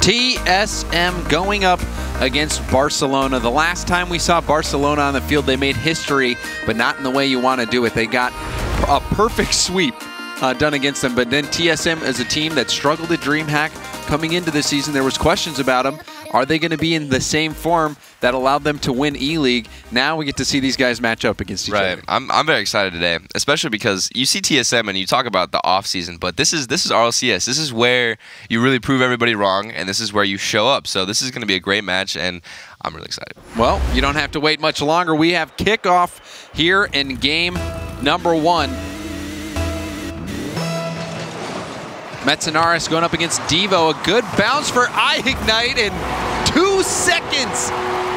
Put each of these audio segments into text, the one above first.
TSM going up against Barcelona. The last time we saw Barcelona on the field, they made history, but not in the way you want to do it. They got a perfect sweep done against them, but then TSM is a team that struggled at DreamHack coming into the season. There was questions about them. Are they going to be in the same form that allowed them to win E-League? Now we get to see these guys match up against each other. I'm very excited today, especially because you see TSM and you talk about the off season, but this is RLCS. This is where you really prove everybody wrong, and this is where you show up. So this is going to be a great match, and I'm really excited. Well, you don't have to wait much longer. We have kickoff here in game number 1. Metzenaris going up against Devo. A good bounce for iIgnite in 2 seconds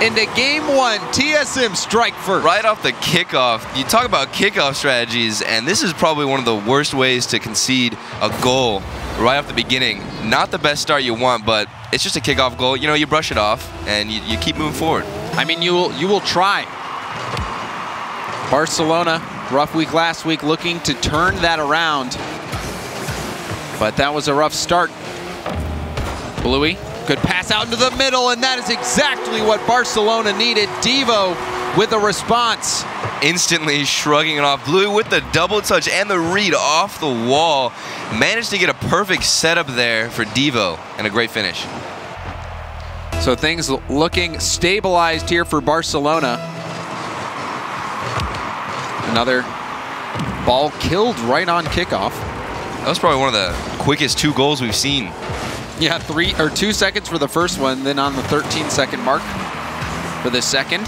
into game 1. TSM strike first. Right off the kickoff. You talk about kickoff strategies, and this is probably one of the worst ways to concede a goal right off the beginning. Not the best start you want, but it's just a kickoff goal. You know, you brush it off, and you keep moving forward. I mean, you will try. Barcelona, rough week last week, looking to turn that around. But that was a rough start. Bluey could pass out into the middle, and that is exactly what Barcelona needed. Devo with a response. Instantly shrugging it off. Bluey with the double touch and the read off the wall. Managed to get a perfect setup there for Devo, and a great finish. So things looking stabilized here for Barcelona. Another ball killed right on kickoff. That was probably one of the quickest 2 goals we've seen. Yeah, 2 seconds for the first one, then on the 13-second mark for the second.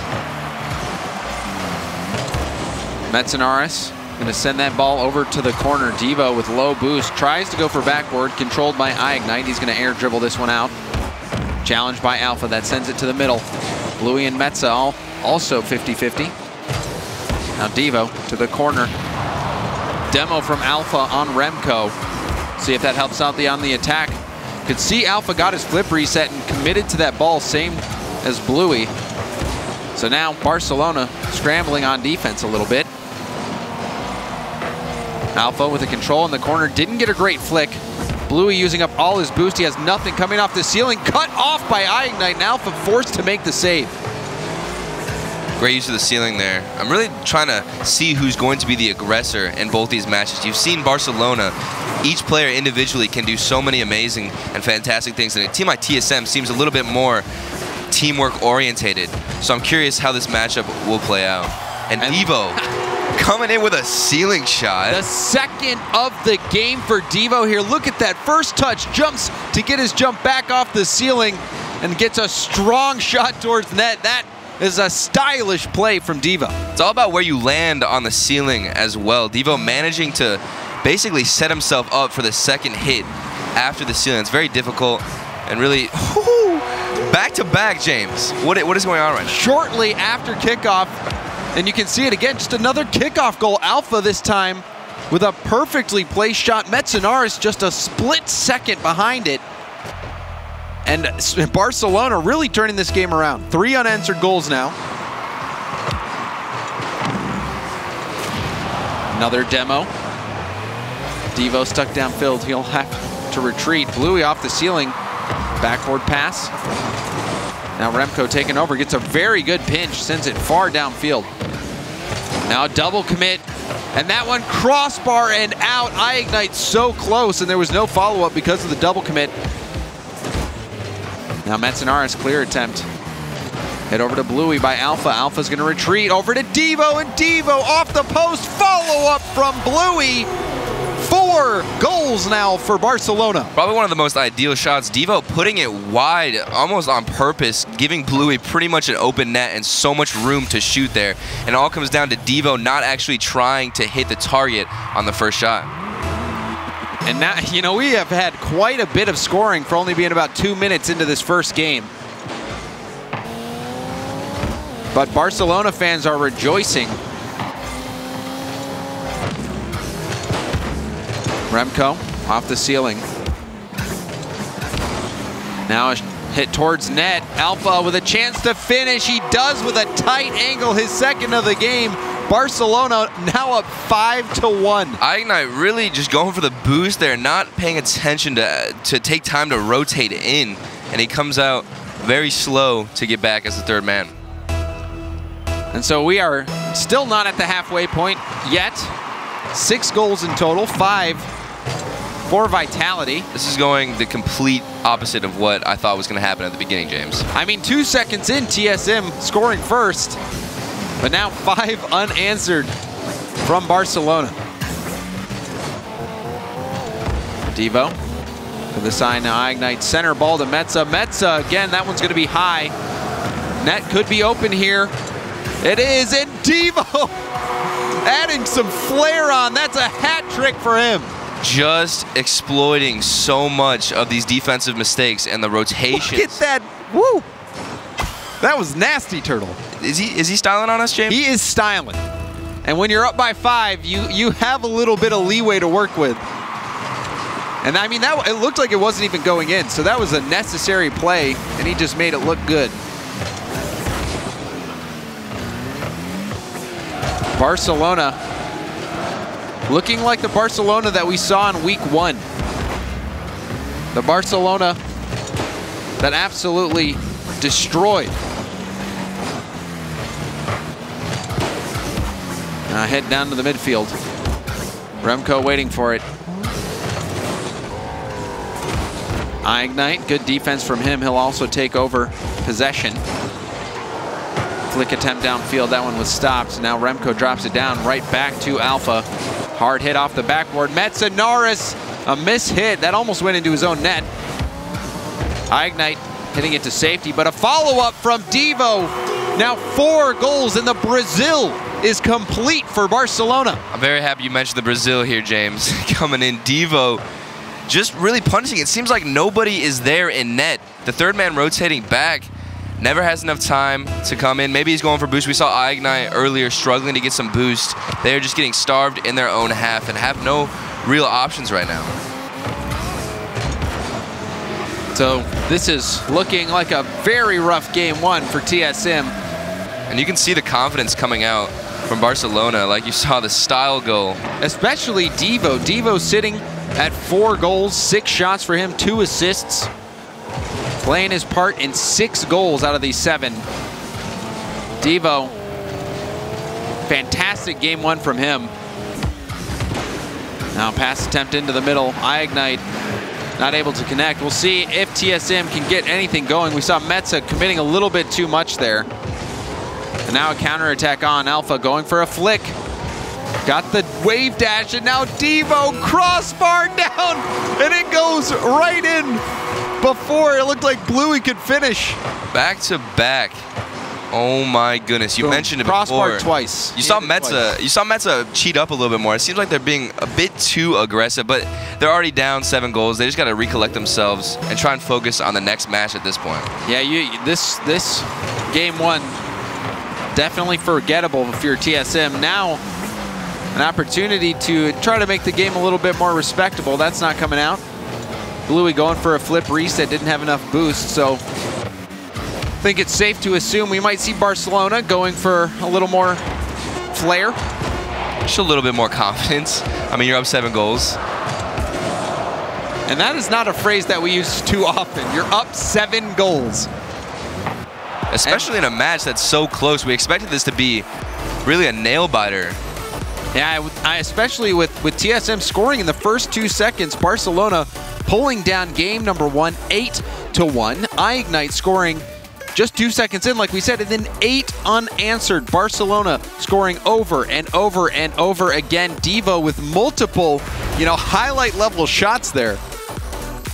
Metzenaris going to send that ball over to the corner. Devo with low boost, tries to go for backboard, controlled by iIgnite. He's going to air dribble this one out. Challenged by Alpha, that sends it to the middle. Bluey and Metza also 50-50. Now Devo to the corner. Demo from Alpha on Remco. See if that helps out on the attack. Could see Alpha got his flip reset and committed to that ball, same as Bluey. So now Barcelona scrambling on defense a little bit. Alpha with the control in the corner, didn't get a great flick. Bluey using up all his boost. He has nothing coming off the ceiling. Cut off by iIgnite, and Alpha forced to make the save. Great use of the ceiling there. I'm really trying to see who's going to be the aggressor in both these matches. You've seen Barcelona. Each player individually can do so many amazing and fantastic things, and a team like TSM seems a little bit more teamwork orientated. So I'm curious how this matchup will play out. And Devo coming in with a ceiling shot. The second of the game for Devo here. Look at that first touch. Jumps to get his jump back off the ceiling and gets a strong shot towards net. That is a stylish play from Devo. It's all about where you land on the ceiling as well. Devo managing to basically set himself up for the second hit after the ceiling. It's very difficult and really back-to-back, James. What is going on right now? Shortly after kickoff, and you can see it again, just another kickoff goal. Alpha this time with a perfectly placed shot. Metzenaris just a split second behind it. And Barcelona really turning this game around. 3 unanswered goals now. Another demo. Devo stuck downfield. He'll have to retreat. Bluey off the ceiling. Backward pass. Now Remco taking over. Gets a very good pinch. Sends it far downfield. Now a double commit. And that one crossbar and out. iIgnite so close, and there was no follow-up because of the double commit. Now Metzenaris clear attempt. Head over to Bluey by Alpha. Alpha's going to retreat over to Devo, and Devo off the post. Follow-up from Bluey. 4 goals now for Barcelona. Probably one of the most ideal shots. Devo putting it wide almost on purpose, giving Bluey pretty much an open net and so much room to shoot there. And it all comes down to Devo not actually trying to hit the target on the first shot. And now, you know, we have had quite a bit of scoring for only being about 2 minutes into this first game. But Barcelona fans are rejoicing. Remco off the ceiling. Now a hit towards net. Alpha with a chance to finish. He does with a tight angle, his second of the game. Barcelona now up 5-1. iIgnite really just going for the boost there, not paying attention to take time to rotate in. and he comes out very slow to get back as the third man. And so we are still not at the halfway point yet. 6 goals in total, 5 for Vitality. This is going the complete opposite of what I thought was going to happen at the beginning, James. I mean, 2 seconds in, TSM scoring first, but now 5 unanswered from Barcelona. Devo to the side now, iGNITE center ball to Metza. Metza, again, that one's going to be high. Net could be open here. It is, and Devo adding some flair on. That's a hat trick for him. Just exploiting so much of these defensive mistakes and the rotations. Look at that, woo! That was nasty, Turtle. Is he styling on us, James? He is styling. And when you're up by 5, you have a little bit of leeway to work with. And I mean, it looked like it wasn't even going in, so that was a necessary play, and he just made it look good. Barcelona looking like the Barcelona that we saw in week 1. The Barcelona that absolutely destroyed. Now head down to the midfield. Remco waiting for it. iGNITE, good defense from him. He'll also take over possession. Flick attempt downfield, that one was stopped. Now Remco drops it down right back to Alpha. Hard hit off the backboard. Metzenaris, a miss hit. That almost went into his own net. iGNITE hitting it to safety, but a follow-up from Devo. Now 4 goals, and the Brazil is complete for Barcelona. I'm very happy you mentioned the Brazil here, James. Coming in, Devo just really punishing. It seems like nobody is there in net. The third man rotating back. Never has enough time to come in. Maybe he's going for boost. We saw iGNITE earlier struggling to get some boost. They're just getting starved in their own half and have no real options right now. So this is looking like a very rough game 1 for TSM. And you can see the confidence coming out from Barcelona. Like you saw the style goal. Especially Devo. Devo sitting at 4 goals, 6 shots for him, 2 assists. Playing his part in 6 goals out of these 7. Devo, fantastic game 1 from him. Now pass attempt into the middle. iGNITE not able to connect. We'll see if TSM can get anything going. We saw Metza committing a little bit too much there. And now a counterattack on Alpha, going for a flick. Got the wave dash, and now Devo crossbar down, and it goes right in. Before it looked like Bluey could finish. Back to back. Oh my goodness! You mentioned it before. Crossbar twice. You saw Metza cheat up a little bit more. It seems like they're being a bit too aggressive, but they're already down 7 goals. They just got to recollect themselves and try and focus on the next match at this point. Yeah, this game 1 definitely forgettable if you're TSM. Now an opportunity to try to make the game a little bit more respectable. That's not coming out. Bluey going for a flip reset, didn't have enough boost, so I think it's safe to assume we might see Barcelona going for a little more flair. Just a little bit more confidence. I mean, you're up 7 goals. And that is not a phrase that we use too often. You're up 7 goals. Especially in a match that's so close. We expected this to be really a nail-biter. Yeah, especially with TSM scoring in the first 2 seconds, Barcelona pulling down game number 1, 8-1. iGNITE scoring just 2 seconds in, like we said, and then 8 unanswered. Barcelona scoring over and over and over again. Devo with multiple, highlight level shots there.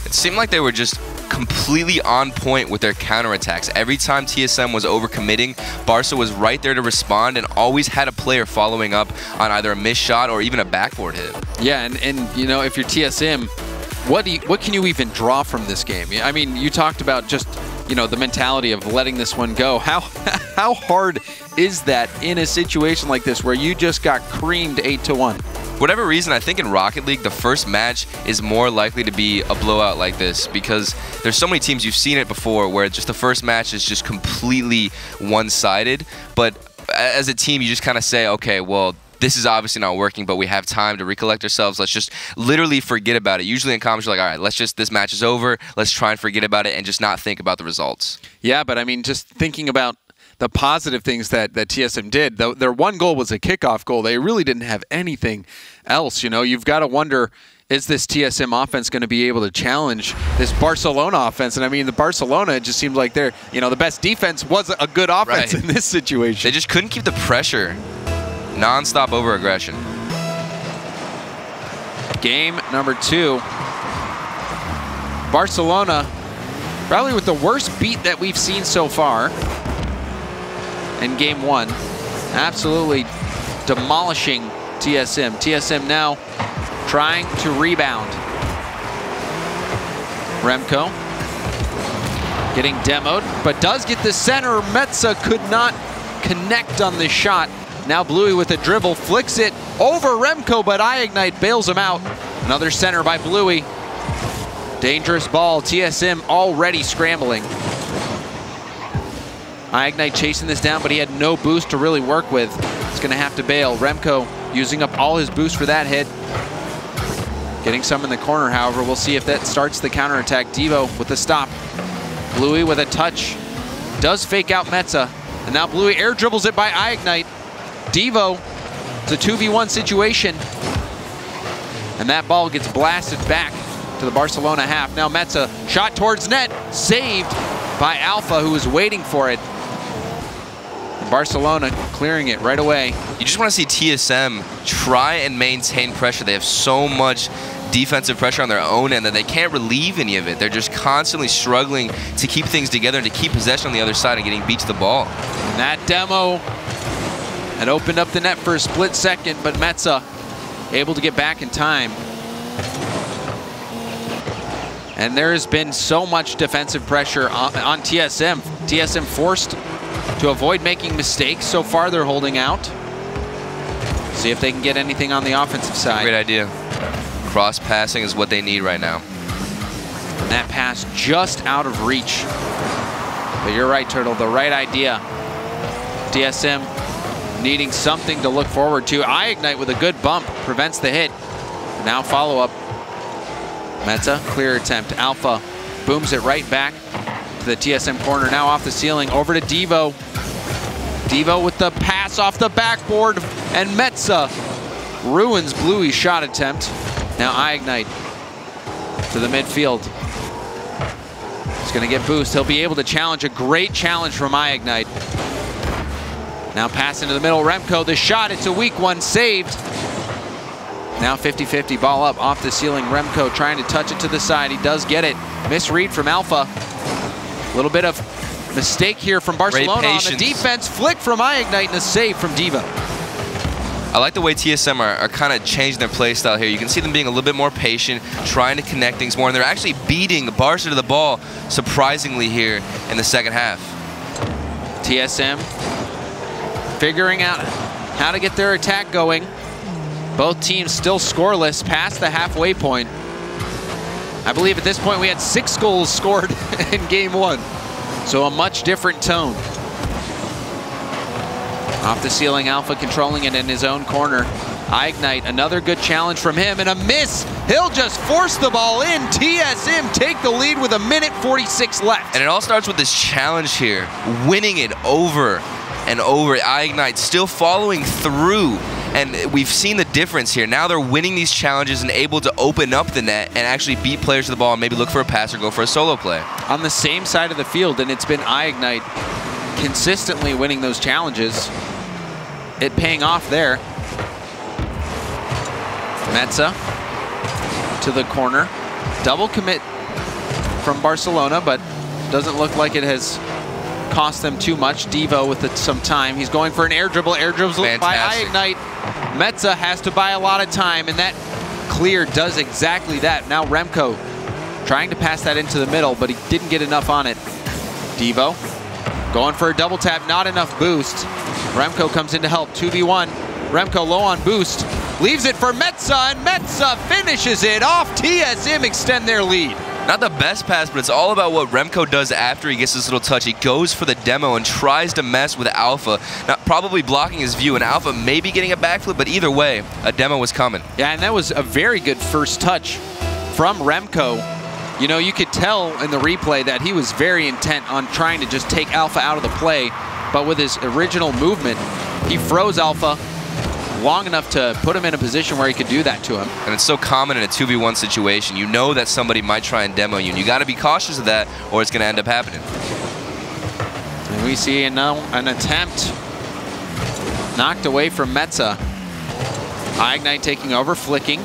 It seemed like they were just completely on point with their counterattacks. Every time TSM was overcommitting, Barca was right there to respond and always had a player following up on either a missed shot or even a backboard hit. Yeah, and if you're TSM, what can you even draw from this game? I mean, you talked about just the mentality of letting this one go. How hard is that in a situation like this where you just got creamed 8-1? Whatever reason, I think in Rocket League, the first match is more likely to be a blowout like this because there's so many teams, you've seen it before, where just the first match is just completely one-sided. But as a team, you just kind of say, okay, well, this is obviously not working, but we have time to recollect ourselves. Let's just literally forget about it. Usually in comms, you're like, all right, this match is over. Let's try and forget about it and just not think about the results. Yeah, but I mean, just thinking about the positive things that TSM did, their one goal was a kickoff goal. They really didn't have anything else. You know, you've got to wonder, is this TSM offense going to be able to challenge this Barcelona offense? And I mean, the Barcelona, it just seemed like the best defense was a good offense in this situation. They just couldn't keep the pressure. Non-stop over-aggression. Game number 2. Barcelona, probably with the worst beat that we've seen so far in game 1. Absolutely demolishing TSM. TSM now trying to rebound. Remco getting demoed, but does get the center. Metza could not connect on the shot. Now Bluey with a dribble, flicks it over Remco, but iignite bails him out. Another center by Bluey. Dangerous ball, TSM already scrambling. iignite chasing this down, but he had no boost to really work with. He's gonna have to bail. Remco using up all his boost for that hit. Getting some in the corner, however. We'll see if that starts the counterattack. Devo with the stop. Bluey with a touch. Does fake out Metza. And now Bluey air dribbles it by iignite. Devo, it's a 2v1 situation. And that ball gets blasted back to the Barcelona half. Now Metza, shot towards net, saved by Alpha, who was waiting for it. And Barcelona clearing it right away. You just want to see TSM try and maintain pressure. They have so much defensive pressure on their own end that they can't relieve any of it. They're just constantly struggling to keep things together and to keep possession on the other side and getting beat to the ball. And that demo had opened up the net for a split second, but Metza able to get back in time. And there has been so much defensive pressure on TSM. TSM forced to avoid making mistakes. So far, they're holding out. See if they can get anything on the offensive side. Great idea. Cross passing is what they need right now. And that pass just out of reach. But you're right, Turtle, the right idea. TSM needing something to look forward to. iignite with a good bump prevents the hit. Now follow up. Metza, clear attempt. Alpha booms it right back to the TSM corner. Now off the ceiling, over to Devo. Devo with the pass off the backboard, and Metza ruins Bluey's shot attempt. Now iignite to the midfield. He's gonna get boost. He'll be able to challenge, a great challenge from iignite. Now pass into the middle, Remco, the shot, it's a weak one, saved. Now 50-50, ball up off the ceiling. Remco trying to touch it to the side. He does get it. Misread from Alpha. A little bit of mistake here from Barcelona on the defense. Flick from iignite and a save from Devo. I like the way TSM are kind of changing their play style here. You can see them being a little bit more patient, trying to connect things more, and they're actually beating the Barca to the ball surprisingly here in the second half. TSM figuring out how to get their attack going. Both teams still scoreless past the halfway point. I believe at this point we had 6 goals scored in game 1. So a much different tone. Off the ceiling, Alpha controlling it in his own corner. iignite, another good challenge from him, and a miss. He'll just force the ball in. TSM take the lead with 1:46 left. And it all starts with this challenge here, winning it over and over. iignite still following through, and we've seen the difference here. Now they're winning these challenges and able to open up the net and actually beat players to the ball and maybe look for a pass or go for a solo play. On the same side of the field, and it's been iignite consistently winning those challenges. It paying off there. Metza to the corner. Double commit from Barcelona, but doesn't look like it has cost them too much. Devo with some time. He's going for an air dribble. Air dribbles by iignite. Metza has to buy a lot of time, and that clear does exactly that. Now Remco trying to pass that into the middle, but he didn't get enough on it. Devo going for a double tap, not enough boost. Remco comes in to help, 2v1. Remco low on boost, leaves it for Metza, and Metza finishes it off. TSM extend their lead. Not the best pass, but it's all about what Remco does after he gets this little touch. He goes for the demo and tries to mess with Alpha, not probably blocking his view, and Alpha maybe getting a backflip, but either way, a demo was coming. Yeah, and that was a very good first touch from Remco. You know, you could tell in the replay that he was very intent on trying to just take Alpha out of the play, but with his original movement, he froze Alpha long enough to put him in a position where he could do that to him. And it's so common in a 2v1 situation. You know that somebody might try and demo you, and you got to be cautious of that, or it's going to end up happening. And we see now an attempt knocked away from Metza. iGnite taking over, flicking.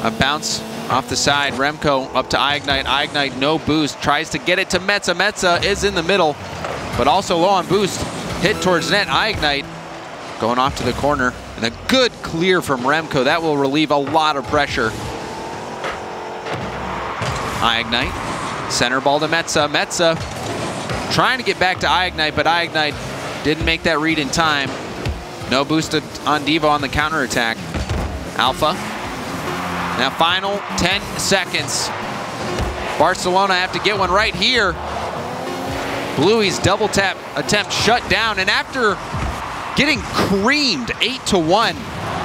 A bounce off the side. Remco up to iGnite. iGnite no boost. Tries to get it to Metza. Metza is in the middle, but also low on boost. Hit towards net. iGnite going off to the corner, and a good clear from Remco. That will relieve a lot of pressure. iGnite, center ball to Metza. Metza trying to get back to iGnite, but iGnite didn't make that read in time. No boost on Devo on the counterattack. Alpha. Now final 10 seconds. Barcelona have to get one right here. Bluey's double tap attempt shut down, and after getting creamed 8-1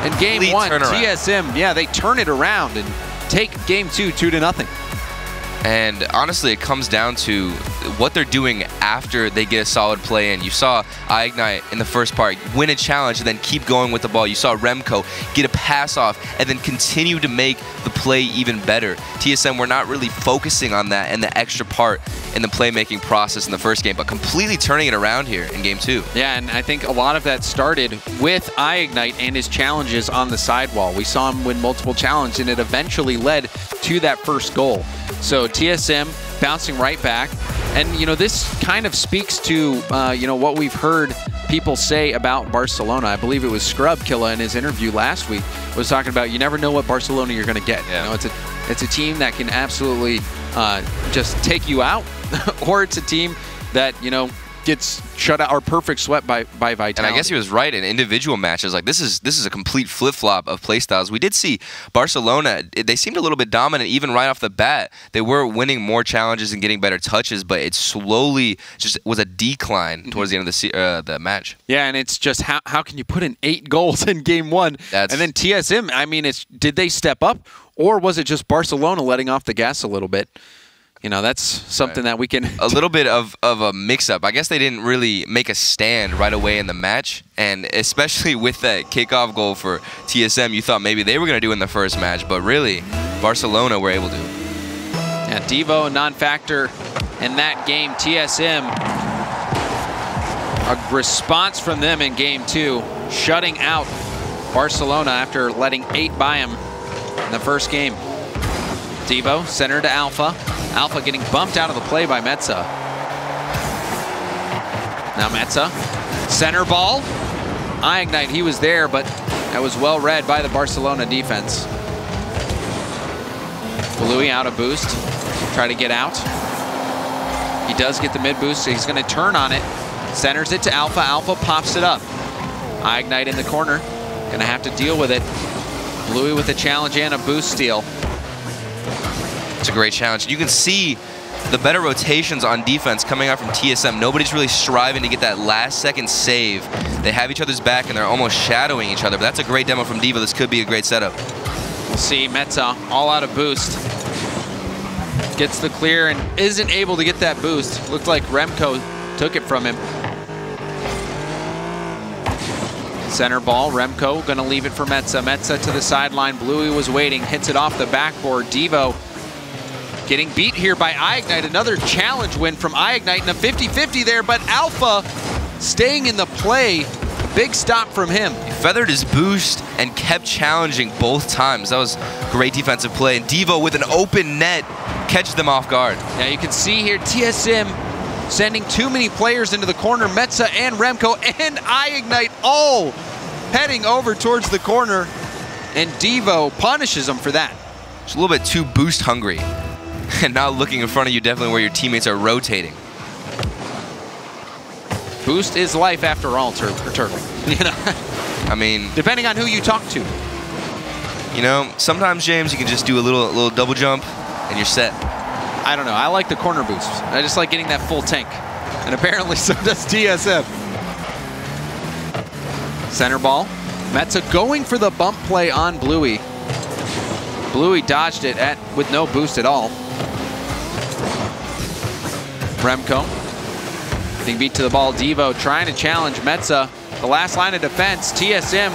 in game one, TSM, yeah, they turn it around and take game two 2-0. And honestly, it comes down to what they're doing after they get a solid play in. You saw iGnite in the first part win a challenge and then keep going with the ball. You saw Remco get a pass off and then continue to make the play even better. TSM were not really focusing on that and the extra part in the playmaking process in the first game, but completely turning it around here in game two. Yeah, and I think a lot of that started with iGnite and his challenges on the sidewall. We saw him win multiple challenges, and it eventually led to that first goal. So TSM bouncing right back. And, you know, this kind of speaks to, you know, what we've heard people say about Barcelona. I believe it was Scrubkilla in his interview last week was talking about you never know what Barcelona you're going to get. Yeah. You know, it's a team that can absolutely just take you out, or it's a team that, you know, gets shut out or perfect swept by Vitality. And I guess he was right in individual matches. Like this is a complete flip-flop of playstyles. We did see Barcelona, they seemed a little bit dominant even right off the bat. They were winning more challenges and getting better touches, but it slowly just was a decline towards the end of the match. Yeah, and it's just how can you put in 8 goals in game one? And then TSM, I mean, did they step up, or was it just Barcelona letting off the gas a little bit? You know, that's something that we can... A little bit of a mix-up. I guess they didn't really make a stand right away in the match, and especially with that kickoff goal for TSM, you thought maybe they were going to do in the first match, but really, Barcelona were able to. Yeah, Devo a non-factor in that game. TSM, a response from them in game two, shutting out Barcelona after letting 8 by him in the first game. Devo, center to Alpha. Alpha getting bumped out of the play by Metza. Now Metza, center ball. iGnite, he was there, but that was well read by the Barcelona defense. Bluey out of boost, try to get out. He does get the mid boost, so he's gonna turn on it. Centers it to Alpha, Alpha pops it up. iGnite in the corner, gonna have to deal with it. Bluey with a challenge and a boost steal. It's a great challenge. You can see the better rotations on defense coming out from TSM. Nobody's really striving to get that last second save. They have each other's back and they're almost shadowing each other, but that's a great demo from Devo. This could be a great setup. We'll see Metza all out of boost. Gets the clear and isn't able to get that boost. Looked like Remco took it from him. Center ball, Remco gonna leave it for Metza. Metza to the sideline, Bluey was waiting, hits it off the backboard. Devo getting beat here by iGnite. Another challenge win from iGnite and a 50-50 there, but Alpha staying in the play. Big stop from him. He feathered his boost and kept challenging both times. That was great defensive play. And Devo with an open net catches them off guard. Yeah, you can see here TSM sending too many players into the corner. Metza and Remco and iGnite all heading over towards the corner, and Devo punishes them for that. It's a little bit too boost hungry and not looking in front of you, definitely where your teammates are rotating. Boost is life after all, Turtle. You know, I mean, depending on who you talk to. You know, sometimes, James, you can just do a little double jump and you're set. I don't know. I like the corner boost. I just like getting that full tank. And apparently so does TSM. Center ball. Metza going for the bump play on Bluey. Bluey dodged it with no boost at all. Remco getting beat to the ball. Devo trying to challenge Metza. The last line of defense. TSM,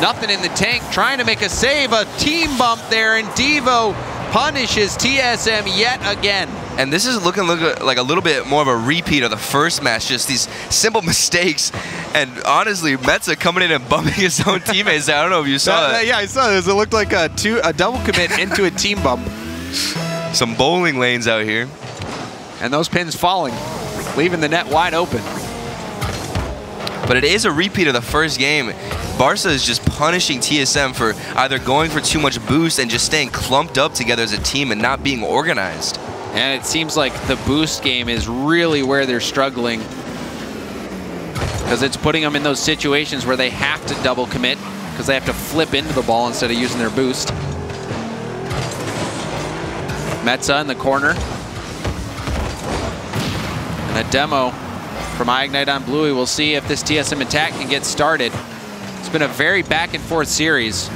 nothing in the tank, trying to make a save. A team bump there, and Devo punishes TSM yet again. And this is looking like a little bit more of a repeat of the first match, just these simple mistakes. And honestly, Metza coming in and bumping his own teammates. I don't know if you saw that. Yeah, I saw this. It looked like a double commit into a team bump. Some bowling lanes out here. And those pins falling, leaving the net wide open. But it is a repeat of the first game. Barca is just punishing TSM for either going for too much boost and just staying clumped up together as a team and not being organized. And it seems like the boost game is really where they're struggling, because it's putting them in those situations where they have to double commit because they have to flip into the ball instead of using their boost. Metza in the corner. And a demo from iignite on Bluey. We'll see if this TSM attack can get started. It's been a very back and forth series.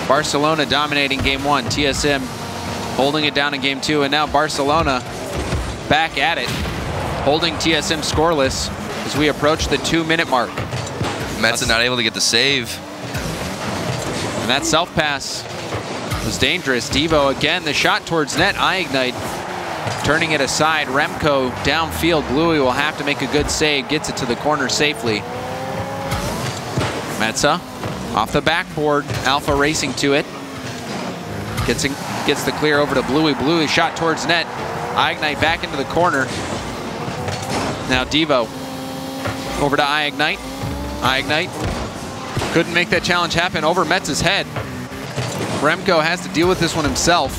Barcelona dominating game 1, TSM holding it down in game 2, and now Barcelona back at it, holding TSM scoreless as we approach the 2-minute mark. Metza not able to get the save. And that self pass was dangerous. Devo again, the shot towards net, iignite turning it aside. Remco downfield. Bluey will have to make a good save, gets it to the corner safely. Metza off the backboard, Alpha racing to it. Gets the clear over to Bluey. Bluey shot towards net. iignite back into the corner. Now Devo over to iignite. iignite couldn't make that challenge happen over Metza's head. Remco has to deal with this one himself.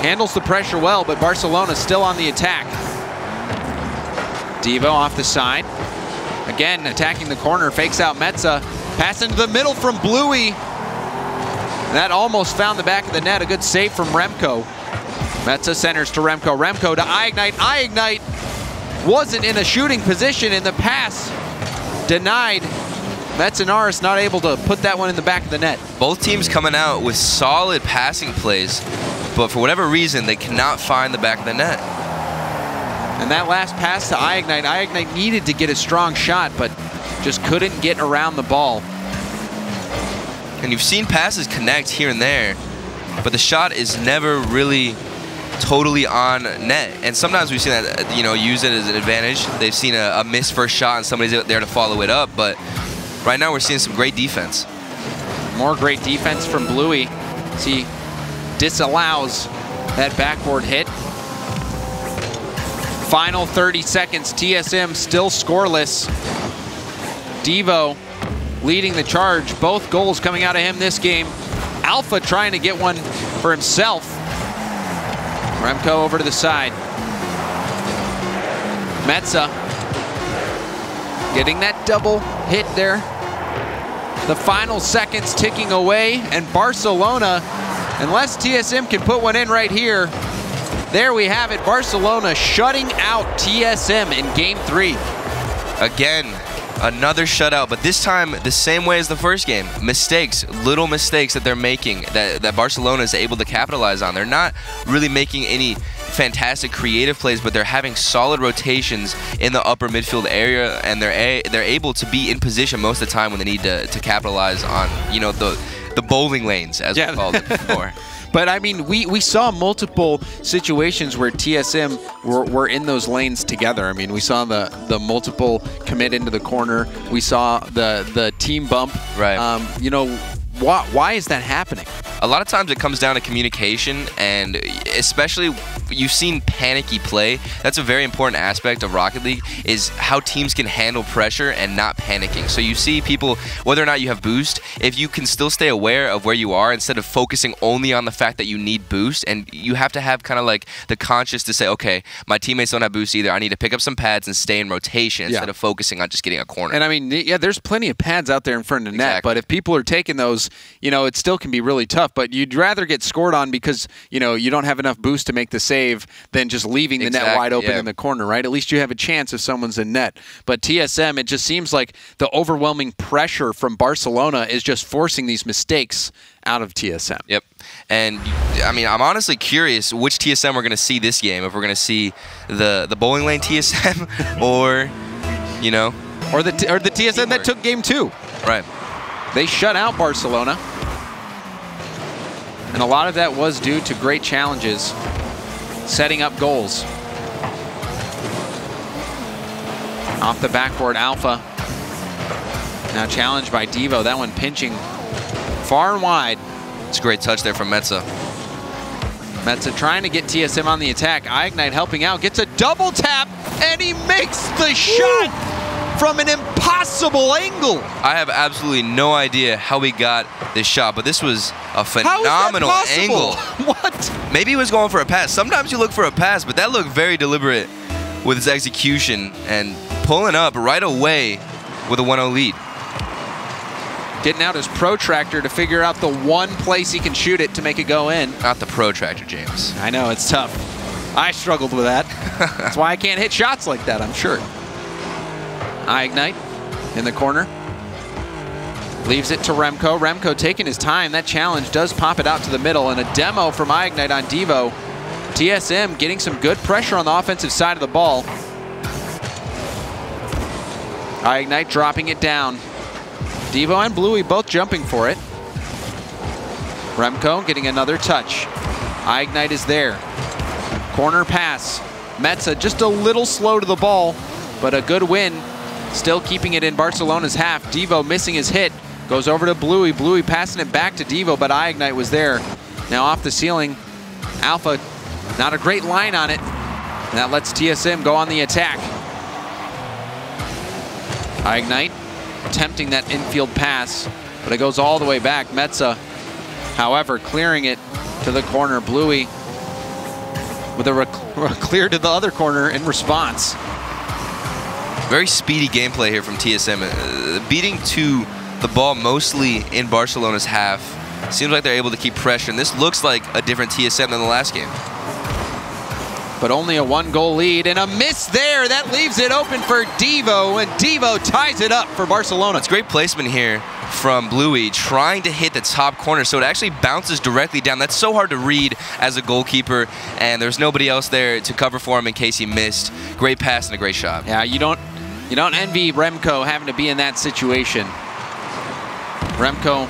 Handles the pressure well, but Barcelona still on the attack. Devo off the side. Again, attacking the corner, fakes out Metza. Pass into the middle from Bluey. That almost found the back of the net. A good save from Remco. Metza centers to Remco. Remco to iignite. iignite wasn't in a shooting position in the pass. Denied. Metzenaris not able to put that one in the back of the net. Both teams coming out with solid passing plays, but for whatever reason, they cannot find the back of the net. And that last pass to iignite, iignite needed to get a strong shot, but just couldn't get around the ball. And you've seen passes connect here and there, but the shot is never really totally on net. And sometimes we've seen that, use it as an advantage. They've seen a missed first shot and somebody's there to follow it up, but right now we're seeing some great defense. More great defense from Bluey. See, disallows that backboard hit. Final 30 seconds, TSM still scoreless. Devo leading the charge. Both goals coming out of him this game. Alpha trying to get one for himself. Remco over to the side. Metza getting that double hit there. The final seconds ticking away, and Barcelona, unless TSM can put one in right here, there we have it. Barcelona shutting out TSM in game 3. Again, another shutout, but this time the same way as the first game. Mistakes, little mistakes that they're making that Barcelona is able to capitalize on. They're not really making any fantastic creative plays, but they're having solid rotations in the upper midfield area, and they're able to be in position most of the time when they need to capitalize on, the bowling lanes, as we called it before. But I mean, we saw multiple situations where TSM were in those lanes together. I mean, we saw the multiple commit into the corner. We saw the team bump. Right. Why is that happening? A lot of times it comes down to communication, and especially you've seen panicky play. That's a very important aspect of Rocket League, is how teams can handle pressure and not panicking. So you see people, whether or not you have boost, if you can still stay aware of where you are instead of focusing only on the fact that you need boost, and you have to have kind of like the conscious to say, okay, my teammates don't have boost either. I need to pick up some pads and stay in rotation instead of focusing on just getting a corner. And I mean, yeah, there's plenty of pads out there in front of the net, but if people are taking those you know, it still can be really tough, but you'd rather get scored on because, you know, you don't have enough boost to make the save than just leaving the net wide open in the corner, right? At least you have a chance if someone's in net. But TSM, it just seems like the overwhelming pressure from Barcelona is just forcing these mistakes out of TSM. Yep. And, I mean, I'm honestly curious which TSM we're going to see this game. If we're going to see the bowling lane TSM or, you know. Or the TSM that took game 2. Right. They shut out Barcelona. And a lot of that was due to great challenges, setting up goals. Off the backboard, Alpha. Now challenged by Devo. That one pinching far and wide. It's a great touch there from Metza. Metza trying to get TSM on the attack. iignite helping out. Gets a double tap, and he makes the shot from an impossible angle. I have absolutely no idea how he got this shot, but this was a phenomenal angle. What? Maybe he was going for a pass. Sometimes you look for a pass, but that looked very deliberate with his execution and pulling up right away with a 1-0 lead. Getting out his protractor to figure out the one place he can shoot it to make it go in. Not the protractor, James. I know, it's tough. I struggled with that. That's why I can't hit shots like that, I'm sure. iignite in the corner. Leaves it to Remco. Remco taking his time. That challenge does pop it out to the middle, and a demo from iignite on Devo. TSM getting some good pressure on the offensive side of the ball. iignite dropping it down. Devo and Bluey both jumping for it. Remco getting another touch. iignite is there. Corner pass. Metza just a little slow to the ball, but a good win. Still keeping it in Barcelona's half. Devo missing his hit. Goes over to Bluey. Bluey passing it back to Devo, but iignite was there. Now off the ceiling. Alpha, not a great line on it. And that lets TSM go on the attack. iignite attempting that infield pass, but it goes all the way back. Metza, however, clearing it to the corner. Bluey with a clear to the other corner in response. Very speedy gameplay here from TSM. Beating to the ball mostly in Barcelona's half. Seems like they're able to keep pressure, and this looks like a different TSM than the last game. But only a 1-goal lead, and a miss there. That leaves it open for Devo, and Devo ties it up for Barcelona. It's great placement here from Bluey, trying to hit the top corner, so it actually bounces directly down. That's so hard to read as a goalkeeper, and there's nobody else there to cover for him in case he missed. Great pass and a great shot. Yeah, you don't envy Remco having to be in that situation. Remco,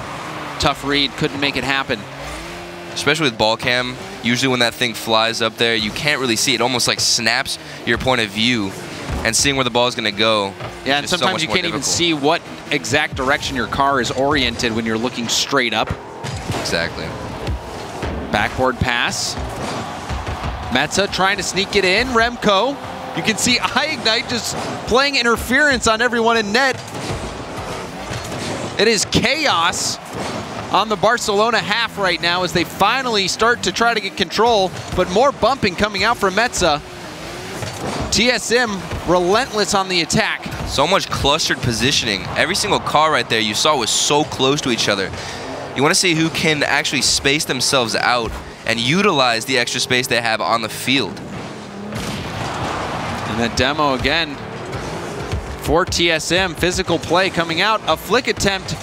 tough read, couldn't make it happen. Especially with ball cam, usually when that thing flies up there, you can't really see it. Almost like snaps your point of view, and seeing where the ball is going to go. Yeah, and sometimes you can't even see what exact direction your car is oriented when you're looking straight up. Exactly. Backboard pass. Metza trying to sneak it in. Remco. You can see iignite just playing interference on everyone in net. It is chaos on the Barcelona half right now as they finally start to try to get control, but more bumping coming out from Metza. TSM relentless on the attack. So much clustered positioning. Every single car right there you saw was so close to each other. You want to see who can actually space themselves out and utilize the extra space they have on the field. And the demo again for TSM. Physical play coming out. A flick attempt.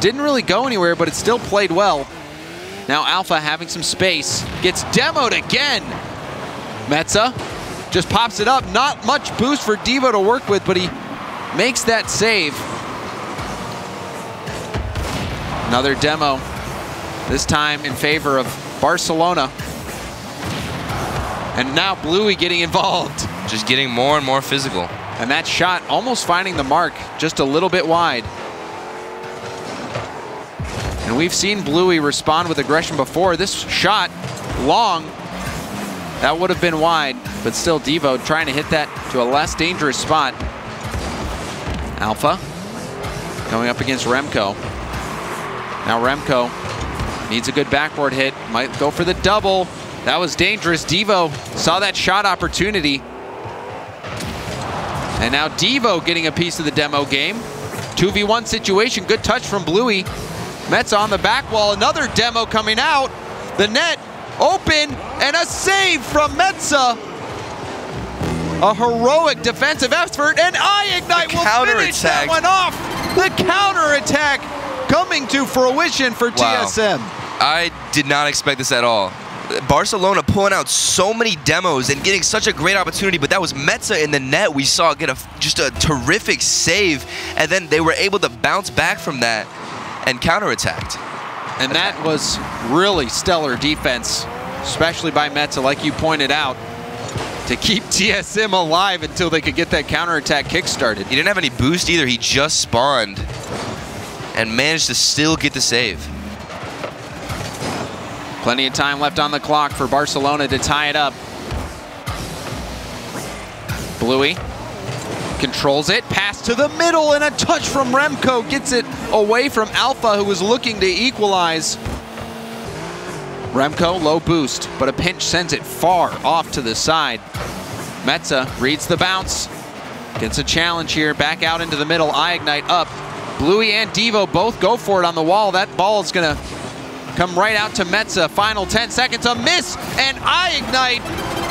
Didn't really go anywhere, but it still played well. Now Alpha having some space. Gets demoed again. Metza just pops it up. Not much boost for Devo to work with, but he makes that save. Another demo. This time in favor of Barcelona. And now Bluey getting involved. Just getting more and more physical. And that shot almost finding the mark, just a little bit wide. And we've seen Bluey respond with aggression before. This shot, long, that would have been wide, but still Devo trying to hit that to a less dangerous spot. Alpha going up against Remco. Now Remco needs a good backboard hit, might go for the double. That was dangerous. Devo saw that shot opportunity. And now Devo getting a piece of the demo game. 2v1 situation, good touch from Bluey. Metza on the back wall, another demo coming out. The net open, and a save from Metza. A heroic defensive effort, and iignite will finish that one off. The counterattack coming to fruition for TSM. I did not expect this at all. Barcelona pulling out so many demos and getting such a great opportunity, but that was Metza in the net. We saw get just a terrific save, and then they were able to bounce back from that and counterattacked. And that was really stellar defense, especially by Metza, like you pointed out, to keep TSM alive until they could get that counterattack kick-started. He didn't have any boost either. He just spawned and managed to still get the save. Plenty of time left on the clock for Barcelona to tie it up. Bluey controls it, pass to the middle, and a touch from Remco gets it away from Alpha, who was looking to equalize. Remco, low boost, but a pinch sends it far off to the side. Metza reads the bounce, gets a challenge here, back out into the middle, iignite up. Bluey and Devo both go for it on the wall. That ball is gonna come right out to Metza. Final 10 seconds, a miss, and iignite.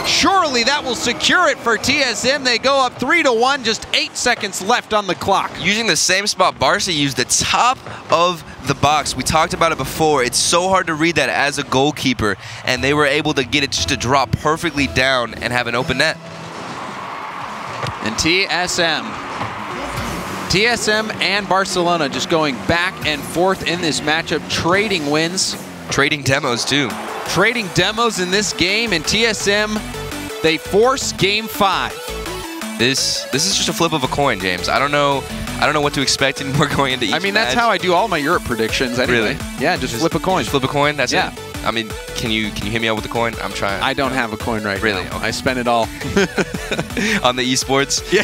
Surely that will secure it for TSM. They go up 3-1, just 8 seconds left on the clock. Using the same spot Barca used, the top of the box. We talked about it before. It's so hard to read that as a goalkeeper, and they were able to get it just to drop perfectly down and have an open net. And TSM and Barcelona just going back and forth in this matchup, trading wins. Trading demos too. Trading demos in this game, and TSM, they force game 5. This is just a flip of a coin, James. I don't know what to expect anymore going into each match. I mean, that's how I do all my Europe predictions anyway. Really? Yeah, just flip a coin. Just flip a coin? That's it? I mean, can you hit me out with the coin? I'm trying. I don't have a coin right really? now. Okay. I spent it all. On the eSports? Yeah,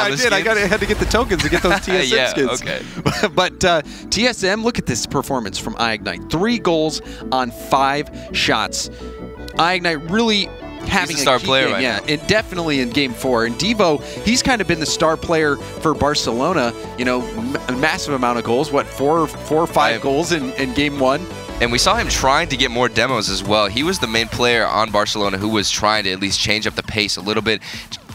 I did. I had to get the tokens to get those TSM yeah, skins. Okay. But TSM, look at this performance from iignite. 3 goals on 5 shots. iignite really having a star player game, right now. And definitely in game 4. And Devo, he's kind of been the star player for Barcelona. You know, a massive amount of goals. What, 4 or 5 goals in game 1? And we saw him trying to get more demos as well. He was the main player on Barcelona who was trying to at least change up the pace a little bit,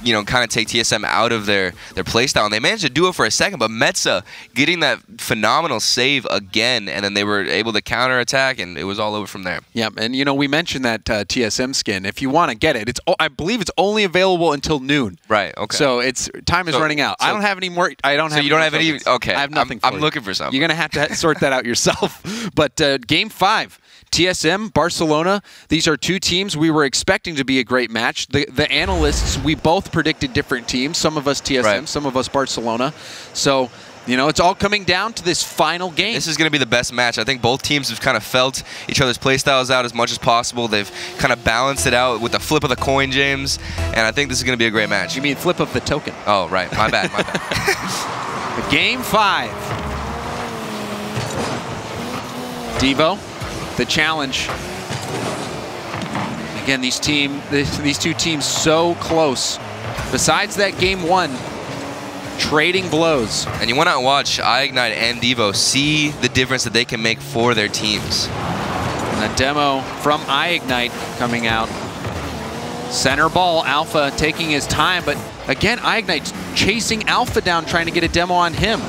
you know, kind of take TSM out of their play style. And they managed to do it for a second, but Metza getting that phenomenal save again, and then they were able to counterattack, and it was all over from there. Yeah, and you know, we mentioned that TSM skin. If you want to get it, I believe it's only available until noon. Right, okay. So time is running out. I don't have any more. I don't have. So you don't have any? Okay. I have nothing I'm looking for something. You're going to have to sort that out yourself. But game 5. TSM, Barcelona, these are 2 teams we were expecting to be a great match. The analysts, we both predicted different teams. Some of us TSM, right. Some of us Barcelona. So, you know, it's all coming down to this final game. This is going to be the best match. I think both teams have kind of felt each other's play styles out as much as possible. They've kind of balanced it out with the flip of the coin, James. And I think this is going to be a great match. You mean flip of the token? Oh, right. My bad. My bad. Game 5. Devo. The challenge. Again, these 2 teams so close. Besides that game 1, trading blows. And you want to watch iignite and Devo see the difference that they can make for their teams. And a demo from iignite coming out. Center ball, Alpha taking his time, but again, iignite's chasing Alpha down, trying to get a demo on him.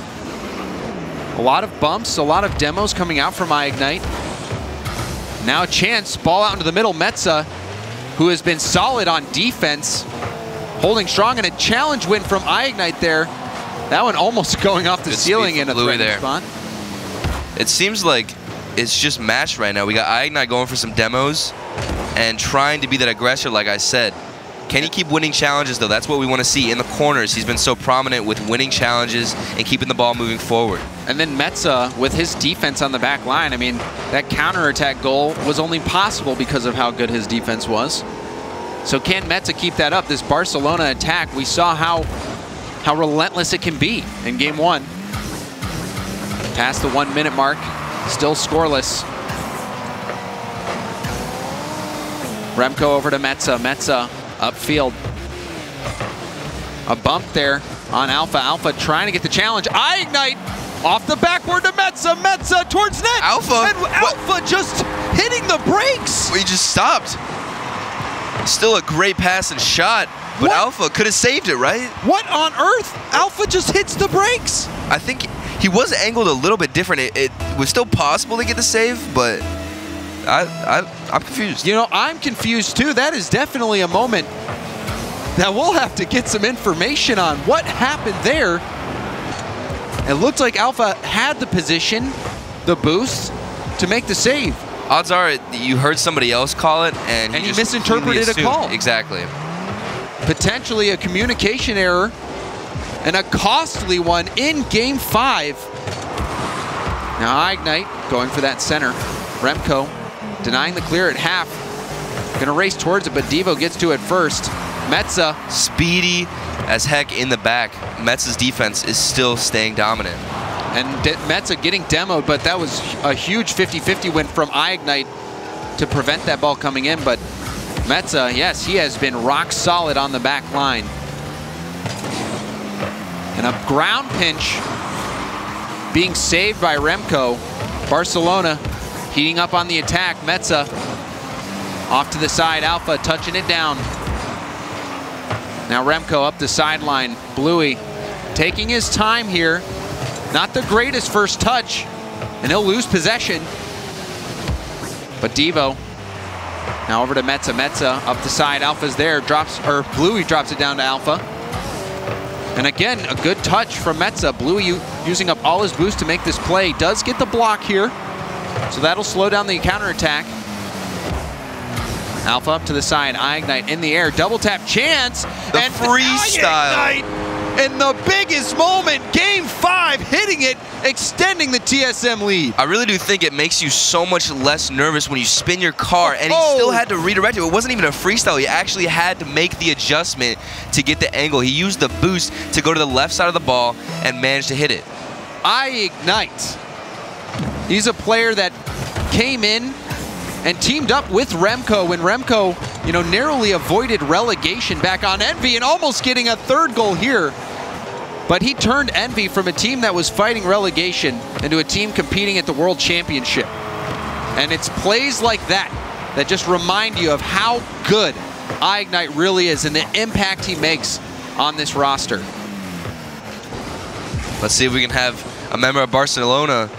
A lot of bumps, a lot of demos coming out from iignite. Now a chance, ball out into the middle. Metza, who has been solid on defense, holding strong, and a challenge win from iignite there. That one almost going off the ceiling in a threatening spot. It seems like it's just matched right now. We got iignite going for some demos and trying to be that aggressor, like I said. Can he keep winning challenges, though? That's what we want to see in the corners. He's been so prominent with winning challenges and keeping the ball moving forward. And then Metza, with his defense on the back line, I mean, that counterattack goal was only possible because of how good his defense was. So can Metza keep that up? This Barcelona attack, we saw how relentless it can be in game 1. Past the 1-minute mark, still scoreless. Remco over to Metza. Metza upfield. A bump there on Alpha. Alpha trying to get the challenge. iignite Off the backboard to Metza. Metza towards net. Alpha. And Alpha just hitting the brakes. He just stopped. Still a great pass and shot, but What? Alpha could have saved it, right? What on earth? Alpha just hits the brakes. I think he was angled a little bit different. It was still possible to get the save, but I'm confused. You know, I'm confused too. That is definitely a moment that we'll have to get some information on. What happened there? It looked like Alpha had the position, the boost, to make the save. Odds are you heard somebody else call it, and you just misinterpreted a call. Exactly. Potentially a communication error, and a costly one in Game 5. Now iGnite going for that center. Remco denying the clear at half. Gonna race towards it, but Devo gets to it first. Metza. Speedy as heck in the back. Metza's defense is still staying dominant. And Metza getting demoed, but that was a huge 50-50 win from iGnite to prevent that ball coming in. But Metza, yes, he has been rock solid on the back line. And a ground pinch being saved by Remco. Barcelona heating up on the attack. Metza off to the side. Alpha touching it down. Now Remco up the sideline. Bluey taking his time here. Not the greatest first touch, and he'll lose possession. But Devo now over to Metza. Metza up the side. Alpha's there. Bluey drops it down to Alpha. And again, a good touch from Metza. Bluey using up all his boost to make this play. Does get the block here, so that'll slow down the counterattack. Alpha up to the side. iGnite in the air. Double tap chance. The freestyle. In the biggest moment, Game 5, hitting it, extending the TSM lead. I really do think it makes you so much less nervous when you spin your car, and he still had to redirect it. It wasn't even a freestyle. He actually had to make the adjustment to get the angle. He used the boost to go to the left side of the ball and managed to hit it. iGnite. He's a player that came in and teamed up with Remco when Remco, you know, narrowly avoided relegation back on Envy and almost getting a third goal here. But he turned Envy from a team that was fighting relegation into a team competing at the World Championship. And it's plays like that that just remind you of how good iGnite really is and the impact he makes on this roster. Let's see if we can have a member of Barcelona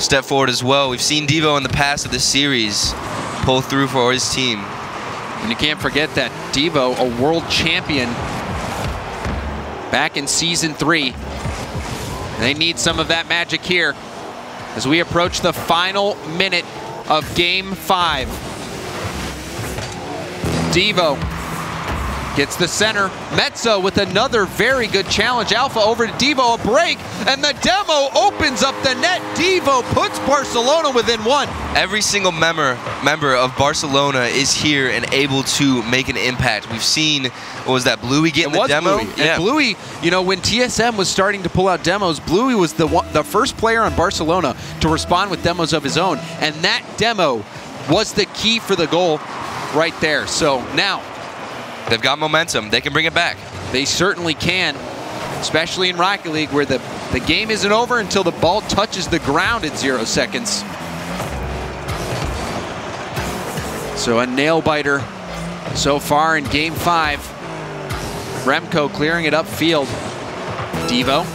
step forward as well. We've seen Devo in the past of this series pull through for his team. And you can't forget that Devo, a world champion back in Season 3. They need some of that magic here as we approach the final minute of Game 5. Devo gets the center. Metza with another very good challenge. Alpha over to Devo, a break, and the demo opens up the net. Devo puts Barcelona within one. Every single member of Barcelona is here and able to make an impact. We've seen, what was that, Bluey getting the demo? Bluey. And Bluey, you know, when TSM was starting to pull out demos, Bluey was the first player on Barcelona to respond with demos of his own, and that demo was the key for the goal right there. So now, they've got momentum. They can bring it back. They certainly can, especially in Rocket League, where the game isn't over until the ball touches the ground in 0 seconds. So a nail-biter so far in Game 5. Remco clearing it upfield. Devo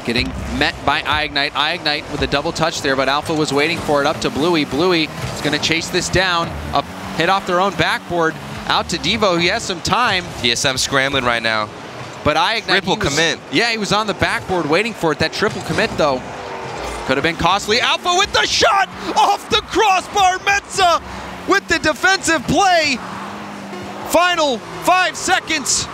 getting met by iGnite. iGnite with a double touch there, but Alpha was waiting for it up to Bluey. Bluey is going to chase this down. Up, hit off their own backboard. Out to Devo. He has some time. TSM scrambling right now. But iGnite, triple commit. Yeah, he was on the backboard waiting for it. That triple commit, though, could have been costly. Alpha with the shot off the crossbar. Metza with the defensive play. Final 5 seconds.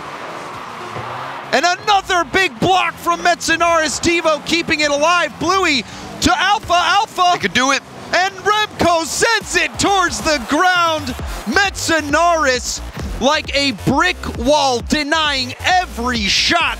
And another big block from Metzenaris. Devo keeping it alive. Bluey to Alpha. Alpha. They could do it. And Remco sends it towards the ground. Metzenaris like a brick wall, denying every shot.